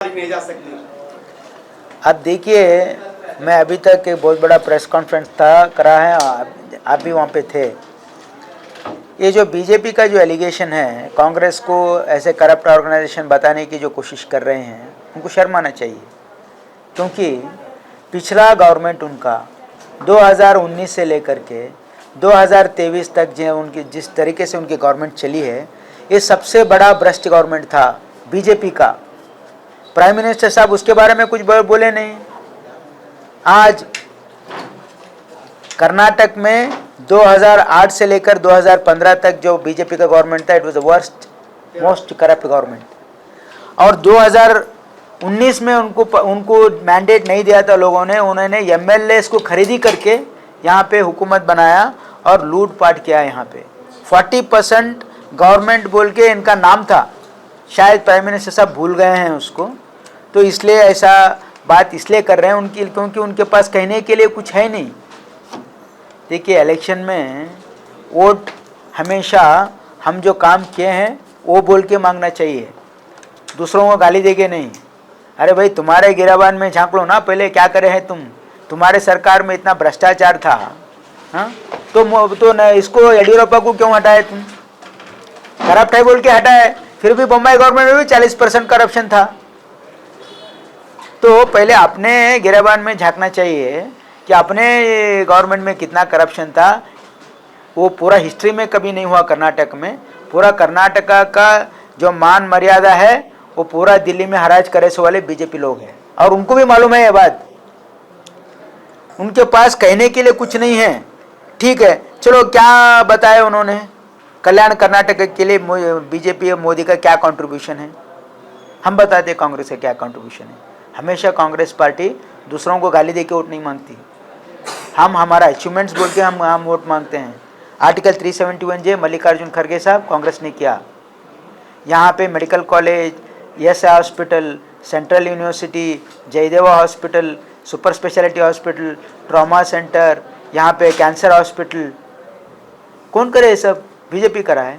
नहीं जा सकती। अब देखिए, मैं अभी तक एक बहुत बड़ा प्रेस कॉन्फ्रेंस था करा है, आप भी वहाँ पे थे। ये जो बीजेपी का जो एलिगेशन है, कांग्रेस को ऐसे करप्ट ऑर्गेनाइजेशन बताने की जो कोशिश कर रहे हैं, उनको शर्म आना चाहिए। क्योंकि पिछला गवर्नमेंट उनका 2019 से लेकर के 2023 तक जो उनकी जिस तरीके से उनकी गवर्नमेंट चली है, ये सबसे बड़ा भ्रष्ट गवर्नमेंट था बीजेपी का। प्राइम मिनिस्टर साहब उसके बारे में कुछ बोले नहीं। आज कर्नाटक में 2008 से लेकर 2015 तक जो बीजेपी का गवर्नमेंट था, it was the worst most corrupt government. और 2019 में उनको मैंडेट नहीं दिया था लोगों ने, उन्होंने एमएलए को खरीदी करके यहाँ पे हुकूमत बनाया और लूटपाट किया। यहाँ पे 40% गवर्नमेंट बोल के इनका नाम था, शायद प्राइम मिनिस्टर साहब भूल गए हैं उसको, तो इसलिए ऐसा बात इसलिए कर रहे हैं उनकी, क्योंकि उनके पास कहने के लिए कुछ है नहीं। देखिए, इलेक्शन में वोट हमेशा हम जो काम किए हैं वो बोल के मांगना चाहिए, दूसरों को गाली देके नहीं। अरे भाई, तुम्हारे गिराबान में झांक लो ना, पहले क्या करे हैं तुम। तुम्हारे सरकार में इतना भ्रष्टाचार था, हाँ, तो न इसको येडियुरप्पा को क्यों हटाए तुम? करप्ट है बोल के हटाए, फिर भी बम्बई गवर्नमेंट में भी 40% करप्शन था। तो पहले अपने गिराबान में झांकना चाहिए कि अपने गवर्नमेंट में कितना करप्शन था। वो पूरा हिस्ट्री में कभी नहीं हुआ कर्नाटक में। पूरा कर्नाटका का जो मान मर्यादा है वो पूरा दिल्ली में हराज करे से वाले बीजेपी लोग हैं, और उनको भी मालूम है ये बात। उनके पास कहने के लिए कुछ नहीं है। ठीक है, चलो क्या बताया उन्होंने कल्याण कर्नाटक के लिए, बीजेपी और मोदी का क्या कंट्रीब्यूशन है, हम बताते कांग्रेस का क्या कंट्रीब्यूशन है। हमेशा कांग्रेस पार्टी दूसरों को गाली दे के वोट नहीं मांगती। हम हमारा अचीवमेंट्स बोल के हम वोट मांगते हैं। आर्टिकल 371J मल्लिकार्जुन खड़गे साहब कांग्रेस ने किया। यहाँ पे मेडिकल कॉलेज, एस hospital, central university, Jayadeva hospital, super speciality hospital, trauma centre, यहाँ पे कैंसर हॉस्पिटल, कौन करे ये सब? बीजेपी करा है।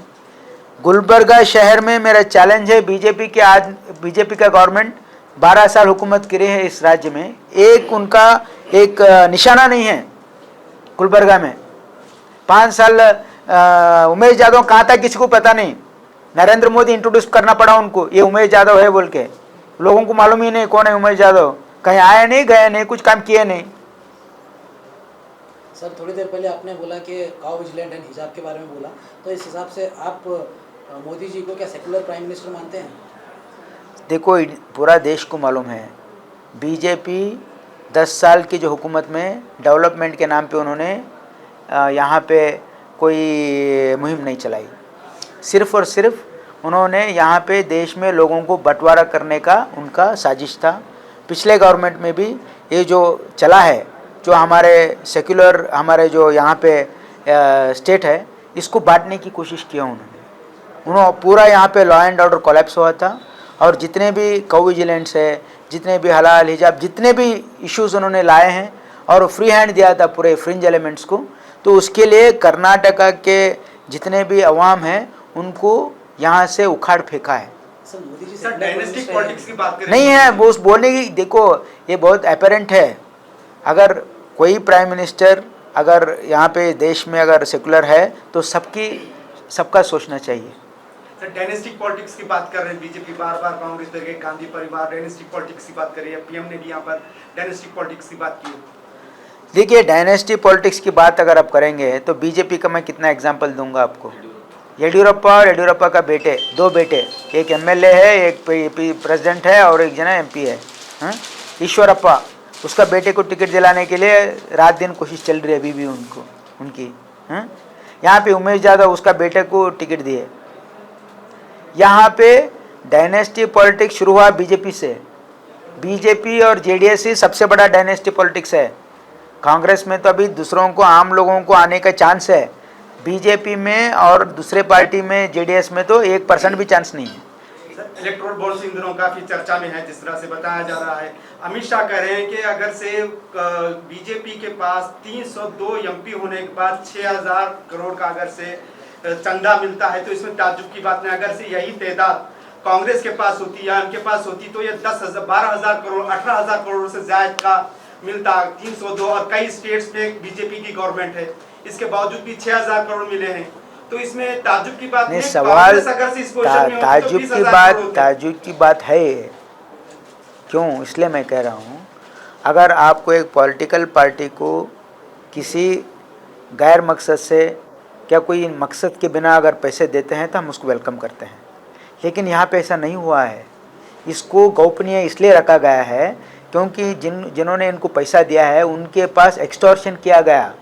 गुलबर्गा शहर में मेरा चैलेंज है, बीजेपी का गवर्नमेंट 12 साल हुकूमत करे है इस राज्य में, एक उनका एक निशाना नहीं है। गुलबर्गा में 5 साल उमेश यादव कहाँ था किसी को पता नहीं। नरेंद्र मोदी इंट्रोड्यूस करना पड़ा उनको, ये उमेश यादव है बोल के। लोगों को मालूम ही नहीं कौन है उमेश यादव, कहीं आए नहीं, गए नहीं, कुछ काम किए नहीं। सर, थोड़ी देर पहले आपने बोला कि काउ विजिलेंट एंड हिजाब के बारे में बोला, तो इस हिसाब से आप मोदी जी को क्या सेकुलर प्राइम मिनिस्टर मानते हैं? देखो, पूरा देश को मालूम है बीजेपी 10 साल की जो हुकूमत में डेवलपमेंट के नाम पे उन्होंने यहाँ पे कोई मुहिम नहीं चलाई। सिर्फ़ और सिर्फ उन्होंने यहाँ पे देश में लोगों को बंटवारा करने का उनका साजिश था। पिछले गवर्नमेंट में भी ये जो चला है, जो हमारे सेक्युलर हमारे जो यहाँ पे स्टेट है, इसको बांटने की कोशिश किया उन्होंने पूरा यहाँ पे लॉ एंड ऑर्डर कोलैप्स हुआ था। और जितने भी काउ विजिलेंट्स है, जितने भी हलाल हिजाब, जितने भी इश्यूज़ उन्होंने लाए हैं और फ्री हैंड दिया था पूरे फ्रिंज एलिमेंट्स को, तो उसके लिए कर्नाटका के जितने भी अवाम हैं उनको यहाँ से उखाड़ फेंका है। सर, डायनेस्टिक पॉलिटिक्स की बात करें नहीं है वो बोलने की। देखो, ये बहुत एपरेंट है। अगर कोई प्राइम मिनिस्टर अगर यहाँ पे देश में अगर सेकुलर है तो सबका सोचना चाहिए। सर, डायनेस्टिक पॉलिटिक्स की बात कर रहे हैं बीजेपी, बार बार कांग्रेस पे गए, गांधी परिवार, डायनेस्टिक पॉलिटिक्स की बात कर रही है। पीएम ने भी यहाँ पर डायनेस्टिक पॉलिटिक्स की बात की। देखिए, डायनेस्टी पॉलिटिक्स की बात अगर आप करेंगे तो बीजेपी का मैं कितना एग्जांपल दूंगा आपको। येडियुरप्पा और येडियुरप्पा का बेटे, 2 बेटे, एक एमएलए है, एक प्रेसिडेंट है और एक जना एमपी है। ईश्वरप्पा, उसका बेटे को टिकट दिलाने के लिए रात दिन कोशिश चल रही है अभी भी उनकी। यहाँ पे उमेश यादव उसका बेटे को टिकट दिए। यहाँ पे डायनेस्टी पॉलिटिक्स शुरू हुआ बीजेपी से। बीजेपी और जेडीएस ही सबसे बड़ा डायनेस्टी पॉलिटिक्स है। कांग्रेस में तो अभी दूसरों को, आम लोगों को आने का चांस है। बीजेपी में और दूसरे पार्टी में जेडीएस में तो 1% भी चांस नहीं है। इलेक्टोरल बॉन्ड्स इन दिनों काफी चर्चा में है, जिस तरह से बताया जा रहा है। अमित शाह कह रहे हैं कि अगर से बीजेपी के पास 302 एमपी होने के बाद 6000 करोड़ का अगर से चंदा मिलता है तो इसमें ताज्जुब की बात नहीं। अगर से यही तादाद कांग्रेस के पास होती या उनके पास होती तो ये 10,000 12,000 करोड़ 18,000 करोड़ से ज्यादा का मिलता। 302 और कई स्टेट्स में बीजेपी की गवर्नमेंट है, इसके बावजूद भी 6,000 करोड़ मिले हैं। तो इसमें ताज्जुब की बात नहीं, नहीं, सवाल कांग्रेस अगर से इस पोजीशन में होती तो ताज्जुब 20,000 की करोड़ बात होते। ताज्जुब की बात है ये। क्यों, इसलिए मैं कह रहा हूँ, अगर आपको एक पॉलिटिकल पार्टी को किसी गैर मकसद से क्या कोई मकसद के बिना अगर पैसे देते हैं तो हम उसको वेलकम करते हैं, लेकिन यहाँ पे ऐसा नहीं हुआ है। इसको गोपनीय इसलिए रखा गया है क्योंकि जिन्होंने इनको पैसा दिया है उनके पास एक्सटॉर्शन किया गया।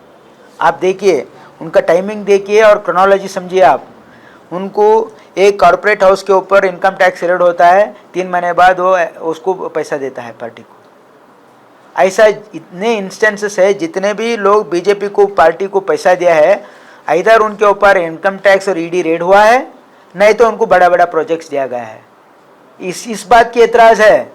आप देखिए, उनका टाइमिंग देखिए और क्रोनोलॉजी समझिए आप। उनको एक कॉर्पोरेट हाउस के ऊपर इनकम टैक्स रेड होता है, 3 महीने बाद वो उसको पैसा देता है पार्टी को। ऐसा इतने इंस्टेंसेस है, जितने भी लोग बीजेपी को पार्टी को पैसा दिया है, इधर उनके ऊपर इनकम टैक्स और ईडी रेड हुआ है, नहीं तो उनको बड़ा बड़ा प्रोजेक्ट्स दिया गया है। इस बात की एतराज़ है।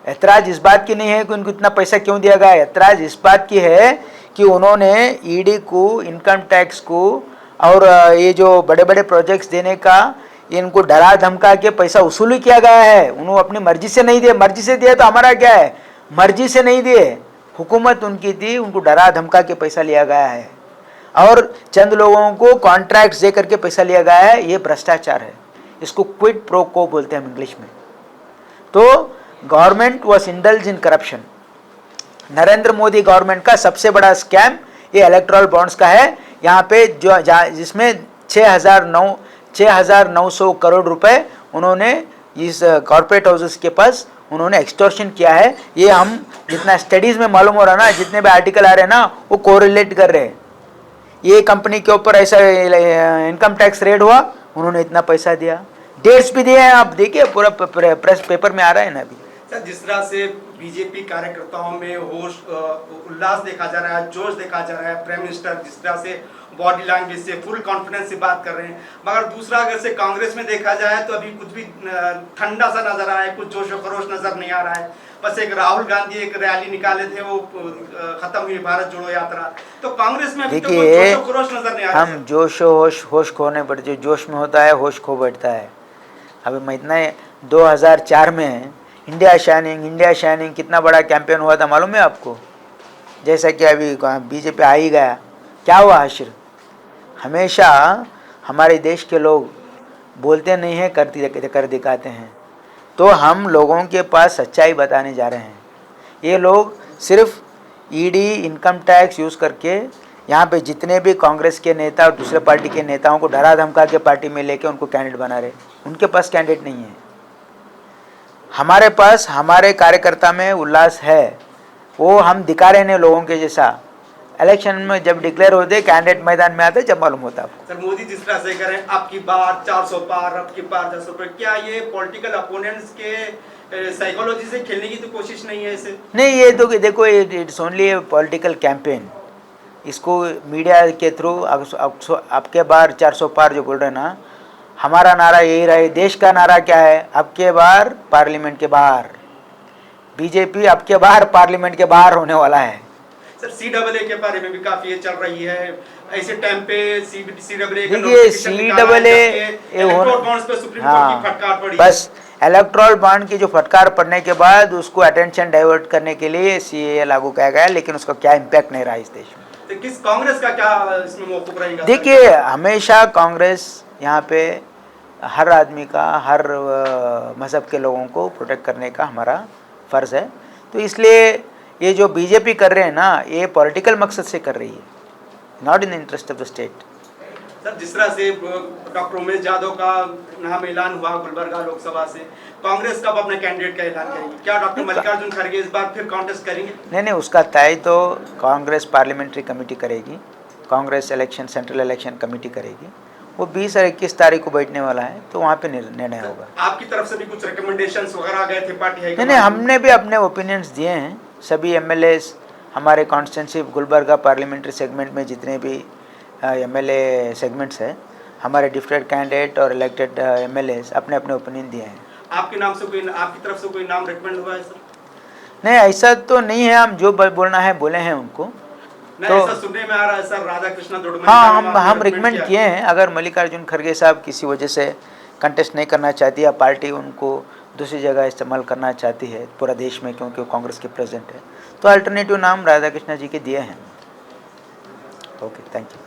एतराज़ इस बात की नहीं है कि उनको इतना पैसा क्यों दिया गया है, एतराज़ इस बात की है कि उन्होंने ईडी को, इनकम टैक्स को और ये जो बड़े बड़े प्रोजेक्ट्स देने का इनको डरा धमका के पैसा वसूली किया गया है। उन्होंने अपनी मर्जी से नहीं दिए। मर्जी से दिए तो हमारा क्या है, मर्जी से नहीं दिए, हुकूमत उनकी थी, उनको डरा धमका के पैसा लिया गया है और चंद लोगों को कॉन्ट्रैक्ट्स दे करके पैसा लिया गया है। ये भ्रष्टाचार है, इसको क्विड प्रो को बोलते हैं हम इंग्लिश में। तो government was indulge in corruption. Narendra Modi government का सबसे बड़ा स्कैम ये इलेक्टोरल बॉन्ड्स का है। यहाँ पे जिसमें 6,900 करोड़ रुपए उन्होंने इस कॉर्पोरेट हाउसेस के पास उन्होंने एक्सटॉर्शन किया है। ये हम जितना स्टडीज़ में मालूम हो रहा ना, जितने भी आर्टिकल आ रहे हैं ना, वो कोरिलेट कर रहे हैं। ये कंपनी के ऊपर ऐसा इनकम टैक्स रेड हुआ, उन्होंने इतना पैसा दिया, डेट्स भी दिए हैं। आप देखिए, पूरा प्रेस पेपर में आ रहा है ना अभी। सर, जिस तरह से बीजेपी कार्यकर्ताओं में होश उल्लास देखा जा रहा है, जोश देखा जा रहा है, प्राइम मिनिस्टर जिस तरह से बॉडी लैंग्वेज से फुल कॉन्फिडेंस से बात कर रहे हैं, मगर दूसरा अगर से कांग्रेस में देखा जाए तो अभी कुछ भी ठंडा सा नजर आ रहा है, कुछ जोश और खरोश नजर नहीं आ रहा है। बस एक राहुल गांधी एक रैली निकाले थे, वो खत्म हुई भारत जोड़ो यात्रा। तो कांग्रेस में अभी तो कोई जोश और खरोश नजर नहीं आ रहा है। हम जोश होश खोने पर, जो जोश में होता है होश खो बैठता है। अभी मैं इतना 2004 में इंडिया शाइनिंग कितना बड़ा कैंपेन हुआ था मालूम है आपको? जैसा कि अभी बीजेपी आ ही गया, क्या हुआ हश्र? हमेशा हमारे देश के लोग बोलते नहीं हैं, कर दिखाते हैं। तो हम लोगों के पास सच्चाई बताने जा रहे हैं। ये लोग सिर्फ ईडी, इनकम टैक्स यूज़ करके यहाँ पे जितने भी कांग्रेस के नेता और दूसरे पार्टी के नेताओं को डरा धमका के पार्टी में लेके उनको कैंडिडेट बना रहे। उनके पास कैंडिडेट नहीं है। हमारे पास, हमारे कार्यकर्ता में उल्लास है, वो हम दिखा रहे हैं लोगों के जैसा। इलेक्शन में जब डिक्लेयर होते, कैंडिडेट मैदान में आते, जब मालूम होता आपको। सर, मोदी जिस तरह से करें, आपकी बार 400 पार, आपकी बार 400 पार, क्या ये पॉलिटिकल अपोनेंट्स के साइकोलॉजी से खेलने की तो कोशिश नहीं है इसे? नहीं, ये तो देखो, इट्स ओनली पॉलिटिकल कैंपेन। इसको मीडिया के थ्रू आपके बार 400 पार जो बोल रहे हैं ना, हमारा नारा यही रहा है। देश का नारा क्या है? आपके बार पार्लियामेंट के बाहर। बीजेपी आपके बाहर पार्लियामेंट के बाहर होने वाला है। सर, CAA के बारे में भी काफी ये चल रही है। ऐसे टाइम पे CAA देखिए, CAA बस इलेक्टोरल बॉन्ड की जो फटकार पड़ने के बाद उसको अटेंशन डाइवर्ट करने के लिए CAA लागू किया गया, लेकिन उसका क्या इम्पैक्ट नहीं रहा इस देश में। तो किस कांग्रेस का क्या इसमें मौक़िफ़ रहेगा? देखिए, हमेशा कांग्रेस यहाँ पे हर आदमी का, हर मज़हब के लोगों को प्रोटेक्ट करने का हमारा फ़र्ज़ है। तो इसलिए ये जो बीजेपी कर रहे हैं ना, ये पॉलिटिकल मकसद से कर रही है, not in the interest of the state. Sir, जिस तरह से डॉक्टर उमेश यादव का नाम ऐलान हुआ गुलबर्गा लोकसभा से, कांग्रेस कब अपने कैंडिडेट का ऐलान करेगी? क्या डॉक्टर मल्लिकार्जुन खड़गे इस बार फिर कॉन्टेस्ट करेंगे? नहीं, उसका तय तो कांग्रेस पार्लियामेंट्री कमेटी करेगी, Congress election central election committee करेगी। वो 20 और 21 तारीख को बैठने वाला है, तो वहाँ पे निर्णय होगा। आपकी तरफ से भी कुछ रिकमेंडेशंस वगैरह गए थे पार्टी है? नहीं, हमने भी अपने ओपिनियंस दिए हैं। सभी MLAs हमारे कॉन्स्टिट्यूंसी गुलबर्गा पार्लियामेंट्री सेगमेंट में जितने भी MLA सेगमेंट्स हैं, हमारे डिफरेंट कैंडिडेट और इलेक्टेड MLAs अपने अपने ओपिनियन दिए हैं। आपके नाम से कोई, आपकी तरफ से कोई नाम रिकमेंड हुआ है सर? नहीं, ऐसा तो नहीं है। हम जो बोलना है बोले हैं उनको। तो ऐसा सुनने में आ रहा है सर, राधा कृष्ण दुड़मनी। हाँ, हम रिकमेंड किए हैं। अगर मल्लिकार्जुन खड़गे साहब किसी वजह से कंटेस्ट नहीं करना चाहती या पार्टी उनको दूसरी जगह इस्तेमाल करना चाहती है पूरा देश में, क्योंकि वो कांग्रेस के प्रेसिडेंट है, तो अल्टरनेटिव नाम राधा कृष्ण जी के दिए हैं। Okay, thank you.